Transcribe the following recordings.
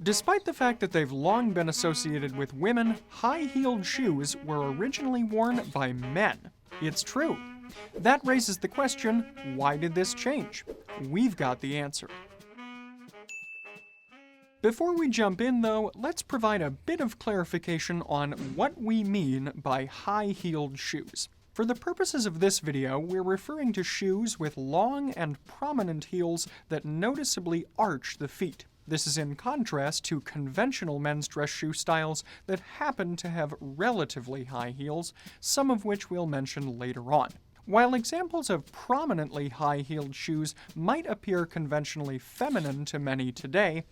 Despite the fact that they've long been associated with women, high-heeled shoes were originally worn by men. It's true. That raises the question, why did this change? We've got the answer. Before we jump in, though, let's provide a bit of clarification on what we mean by high-heeled shoes. For the purposes of this video, we're referring to shoes with long and prominent heels that noticeably arch the feet. This is in contrast to conventional men's dress shoe styles that happen to have relatively high heels, some of which we'll mention later on. While examples of prominently high-heeled shoes might appear conventionally feminine to many today,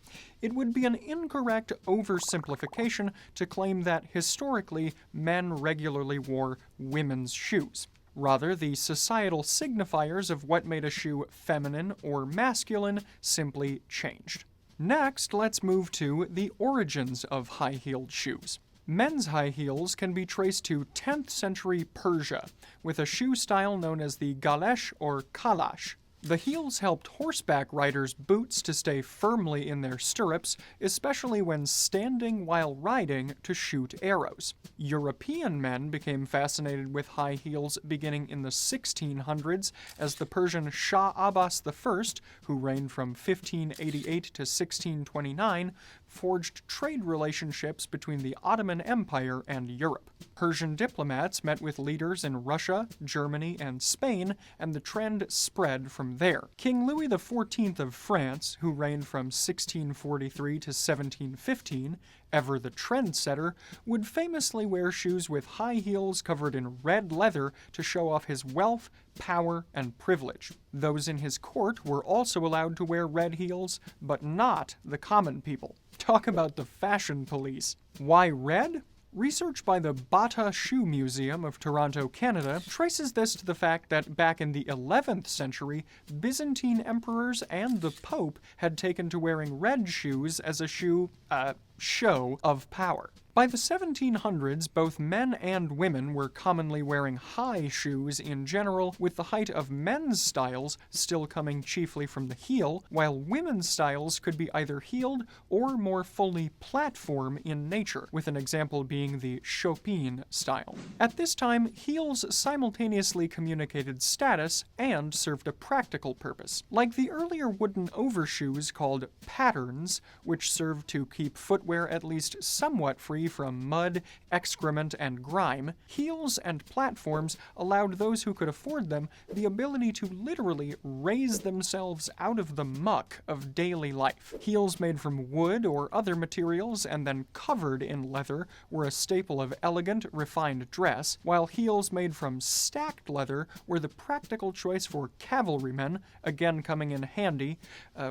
it would be an incorrect oversimplification to claim that historically men regularly wore women's shoes. Rather, the societal signifiers of what made a shoe feminine or masculine simply changed. Next, let's move to the origins of high-heeled shoes. Men's high heels can be traced to 10th century Persia, with a shoe style known as the galesh or kalash. The heels helped horseback riders' boots to stay firmly in their stirrups, especially when standing while riding to shoot arrows. European men became fascinated with high heels beginning in the 1600s as the Persian Shah Abbas I, who reigned from 1588 to 1629, forged trade relationships between the Ottoman Empire and Europe. Persian diplomats met with leaders in Russia, Germany, and Spain, and the trend spread from there. King Louis XIV of France, who reigned from 1643 to 1715, ever the trendsetter, would famously wear shoes with high heels covered in red leather to show off his wealth, power, and privilege. Those in his court were also allowed to wear red heels, but not the common people. Talk about the fashion police. Why red? Research by the Bata Shoe Museum of Toronto, Canada, traces this to the fact that back in the 11th century, Byzantine emperors and the Pope had taken to wearing red shoes as a show of power. By the 1700s, both men and women were commonly wearing high shoes in general, with the height of men's styles still coming chiefly from the heel, while women's styles could be either heeled or more fully platform in nature, with an example being the Chopin style. At this time, heels simultaneously communicated status and served a practical purpose. Like the earlier wooden overshoes called patterns, which served to keep footwear at least somewhat free from mud, excrement, and grime, heels and platforms allowed those who could afford them the ability to literally raise themselves out of the muck of daily life. Heels made from wood or other materials and then covered in leather were a staple of elegant, refined dress, while heels made from stacked leather were the practical choice for cavalrymen, again coming in handy.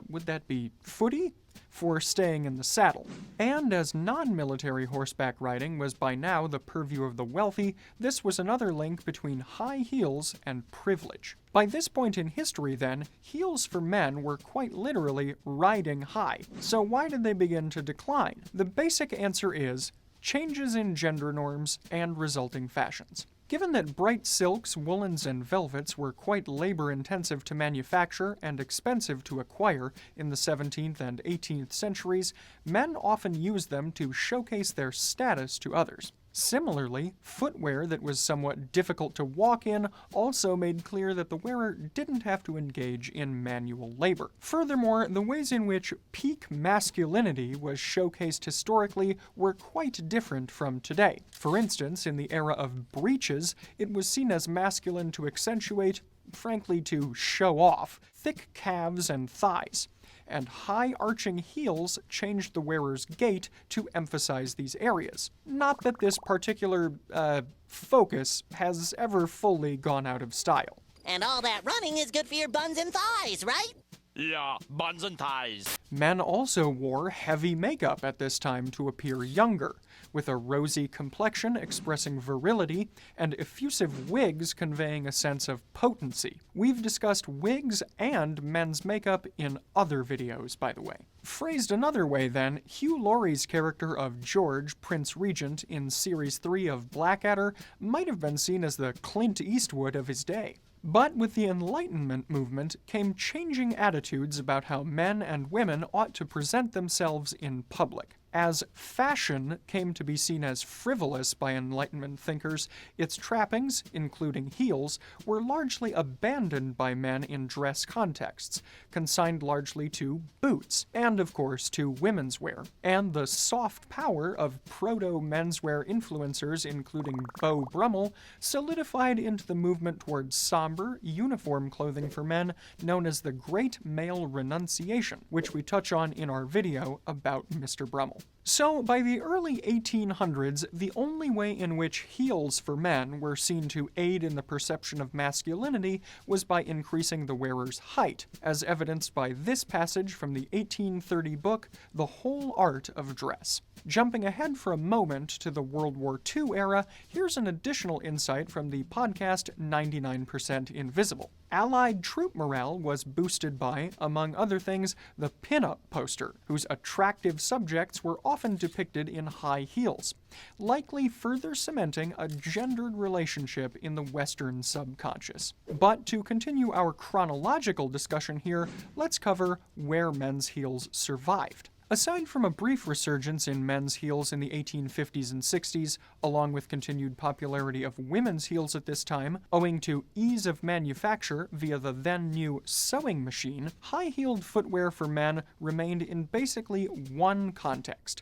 Would that be footy? For staying in the saddle. And as non-military horseback riding was by now the purview of the wealthy, this was another link between high heels and privilege. By this point in history, then, heels for men were quite literally riding high. So why did they begin to decline? The basic answer is changes in gender norms and resulting fashions. Given that bright silks, woolens, and velvets were quite labor-intensive to manufacture and expensive to acquire in the 17th and 18th centuries, men often used them to showcase their status to others. Similarly, footwear that was somewhat difficult to walk in also made clear that the wearer didn't have to engage in manual labor. Furthermore, the ways in which peak masculinity was showcased historically were quite different from today. For instance, in the era of breeches, it was seen as masculine to accentuate, frankly to show off, thick calves and thighs. And high arching heels changed the wearer's gait to emphasize these areas. Not that this particular, focus has ever fully gone out of style. And all that running is good for your buns and thighs, right? Yeah, buns and ties. Men also wore heavy makeup at this time to appear younger, with a rosy complexion expressing virility and effusive wigs conveying a sense of potency. We've discussed wigs and men's makeup in other videos, by the way. Phrased another way, then, Hugh Laurie's character of George, Prince Regent, in Series 3 of Blackadder might have been seen as the Clint Eastwood of his day. But with the Enlightenment movement came changing attitudes about how men and women ought to present themselves in public. As fashion came to be seen as frivolous by Enlightenment thinkers, its trappings, including heels, were largely abandoned by men in dress contexts, consigned largely to boots, and of course to women's wear. And the soft power of proto-menswear influencers, including Beau Brummel, solidified into the movement towards somber, uniform clothing for men known as the Great Male Renunciation, which we touch on in our video about Mr. Brummel. So, by the early 1800s, the only way in which heels for men were seen to aid in the perception of masculinity was by increasing the wearer's height, as evidenced by this passage from the 1830 book, The Whole Art of Dress. Jumping ahead for a moment to the World War II era, here's an additional insight from the podcast 99% Invisible. Allied troop morale was boosted by, among other things, the pin-up poster, whose attractive subjects were often depicted in high heels, likely further cementing a gendered relationship in the Western subconscious. But to continue our chronological discussion here, let's cover where men's heels survived. Aside from a brief resurgence in men's heels in the 1850s and 60s, along with continued popularity of women's heels at this time, owing to ease of manufacture via the then-new sewing machine, high-heeled footwear for men remained in basically one context: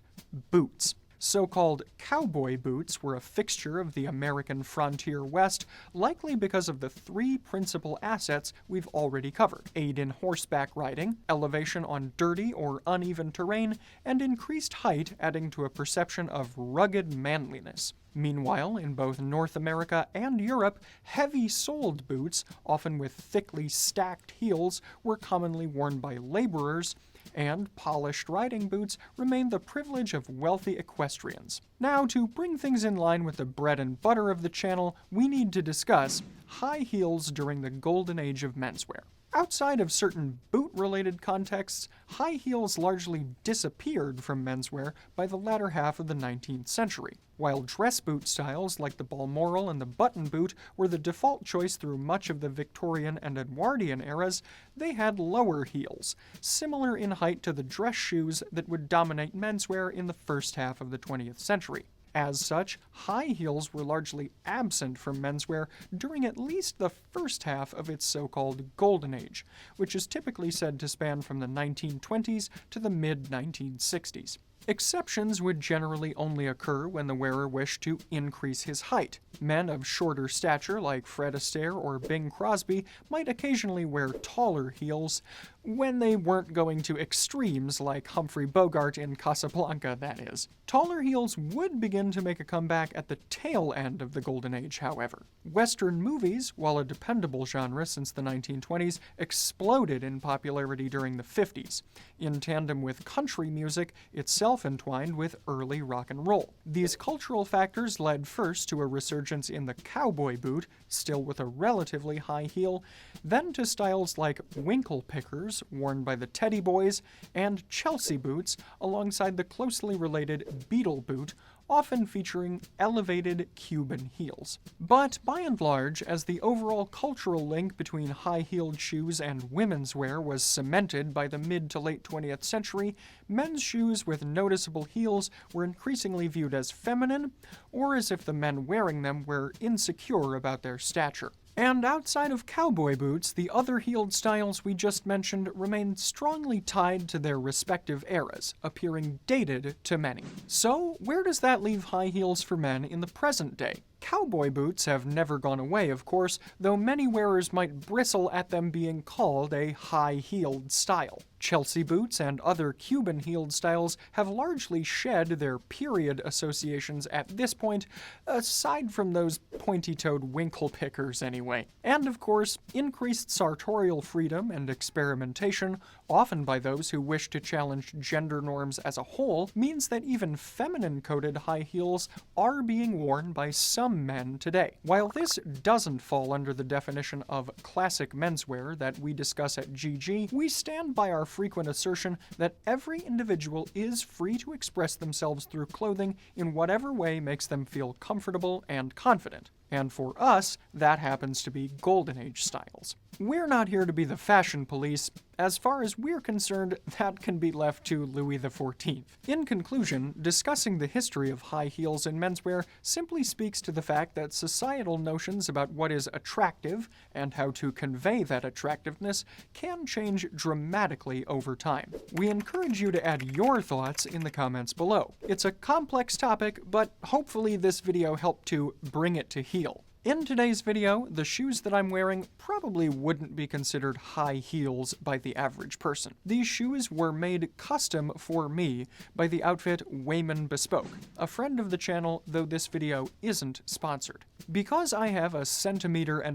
boots. So-called cowboy boots were a fixture of the American frontier West, likely because of the three principal assets we've already covered: aid in horseback riding, elevation on dirty or uneven terrain, and increased height, adding to a perception of rugged manliness. Meanwhile, in both North America and Europe, heavy-soled boots, often with thickly stacked heels, were commonly worn by laborers, and polished riding boots remained the privilege of wealthy equestrians. Now, to bring things in line with the bread and butter of the channel, we need to discuss high heels during the golden age of menswear. Outside of certain boot-related contexts, high heels largely disappeared from menswear by the latter half of the 19th century. While dress boot styles like the Balmoral and the button boot were the default choice through much of the Victorian and Edwardian eras, they had lower heels, similar in height to the dress shoes that would dominate menswear in the first half of the 20th century. As such, high heels were largely absent from menswear during at least the first half of its so-called Golden Age, which is typically said to span from the 1920s to the mid-1960s. Exceptions would generally only occur when the wearer wished to increase his height. Men of shorter stature like Fred Astaire or Bing Crosby might occasionally wear taller heels, when they weren't going to extremes like Humphrey Bogart in Casablanca, that is. Taller heels would begin to make a comeback at the tail end of the Golden Age, however. Western movies, while a dependable genre since the 1920s, exploded in popularity during the 50s, in tandem with country music itself entwined with early rock and roll. These cultural factors led first to a resurgence in the cowboy boot, still with a relatively high heel, then to styles like winkle pickers, worn by the Teddy Boys, and Chelsea boots, alongside the closely related Beetle boot, often featuring elevated Cuban heels. But by and large, as the overall cultural link between high-heeled shoes and women's wear was cemented by the mid to late 20th century, men's shoes with noticeable heels were increasingly viewed as feminine, or as if the men wearing them were insecure about their stature. And outside of cowboy boots, the other heeled styles we just mentioned remained strongly tied to their respective eras, appearing dated to many. So, where does that leave high heels for men in the present day? Cowboy boots have never gone away, of course, though many wearers might bristle at them being called a high-heeled style. Chelsea boots and other Cuban-heeled styles have largely shed their period associations at this point, aside from those pointy-toed winkle pickers anyway. And of course, increased sartorial freedom and experimentation, often by those who wish to challenge gender norms as a whole, means that even feminine-coded high heels are being worn by some men today. While this doesn't fall under the definition of classic menswear that we discuss at GG, we stand by our frequent assertion that every individual is free to express themselves through clothing in whatever way makes them feel comfortable and confident. And for us, that happens to be Golden Age styles. We're not here to be the fashion police. As far as we're concerned, that can be left to Louis XIV. In conclusion, discussing the history of high heels in menswear simply speaks to the fact that societal notions about what is attractive and how to convey that attractiveness can change dramatically over time. We encourage you to add your thoughts in the comments below. It's a complex topic, but hopefully this video helped to bring it to heel. In today's video, the shoes that I'm wearing probably wouldn't be considered high heels by the average person. These shoes were made custom for me by the outfit Wayman Bespoke, a friend of the channel, though this video isn't sponsored. Because I have a 1.5 centimeter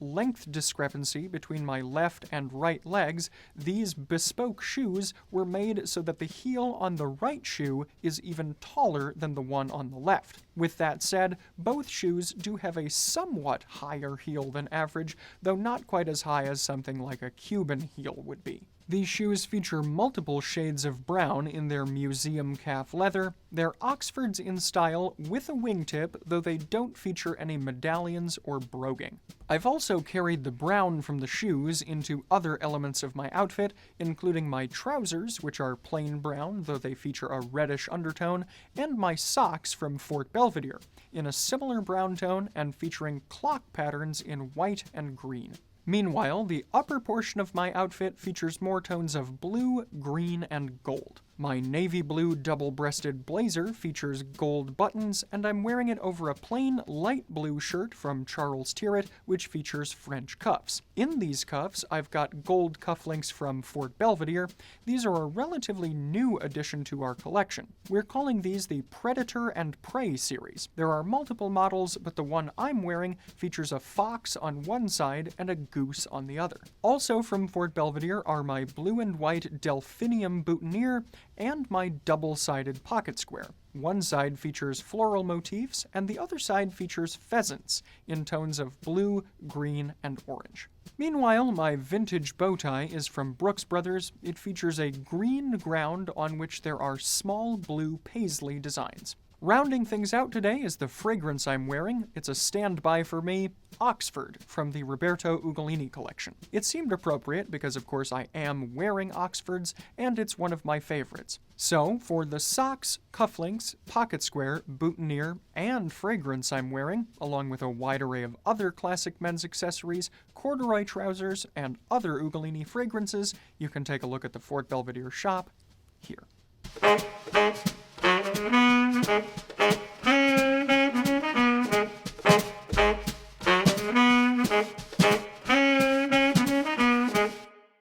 length discrepancy between my left and right legs, these bespoke shoes were made so that the heel on the right shoe is even taller than the one on the left. With that said, both shoes do have a somewhat higher heel than average, though not quite as high as something like a Cuban heel would be. These shoes feature multiple shades of brown in their museum calf leather. They're Oxfords in style with a wingtip, though they don't feature any medallions or broguing. I've also carried the brown from the shoes into other elements of my outfit, including my trousers, which are plain brown, though they feature a reddish undertone, and my socks from Fort Belvedere, in a similar brown tone and featuring clock patterns in white and green. Meanwhile, the upper portion of my outfit features more tones of blue, green, and gold. My navy blue double-breasted blazer features gold buttons, and I'm wearing it over a plain light blue shirt from Charles Tyrwhitt, which features French cuffs. In these cuffs, I've got gold cufflinks from Fort Belvedere. These are a relatively new addition to our collection. We're calling these the Predator and Prey series. There are multiple models, but the one I'm wearing features a fox on one side and a goose on the other. Also from Fort Belvedere are my blue and white delphinium boutonniere and my double-sided pocket square. One side features floral motifs, and the other side features pheasants in tones of blue, green, and orange. Meanwhile, my vintage bow tie is from Brooks Brothers. It features a green ground on which there are small blue paisley designs. Rounding things out today is the fragrance I'm wearing. It's a standby for me, Oxford, from the Roberto Ugolini collection. It seemed appropriate because, of course, I am wearing Oxfords, and it's one of my favorites. So, for the socks, cufflinks, pocket square, boutonniere, and fragrance I'm wearing, along with a wide array of other classic men's accessories, corduroy trousers, and other Ugolini fragrances, you can take a look at the Fort Belvedere shop here.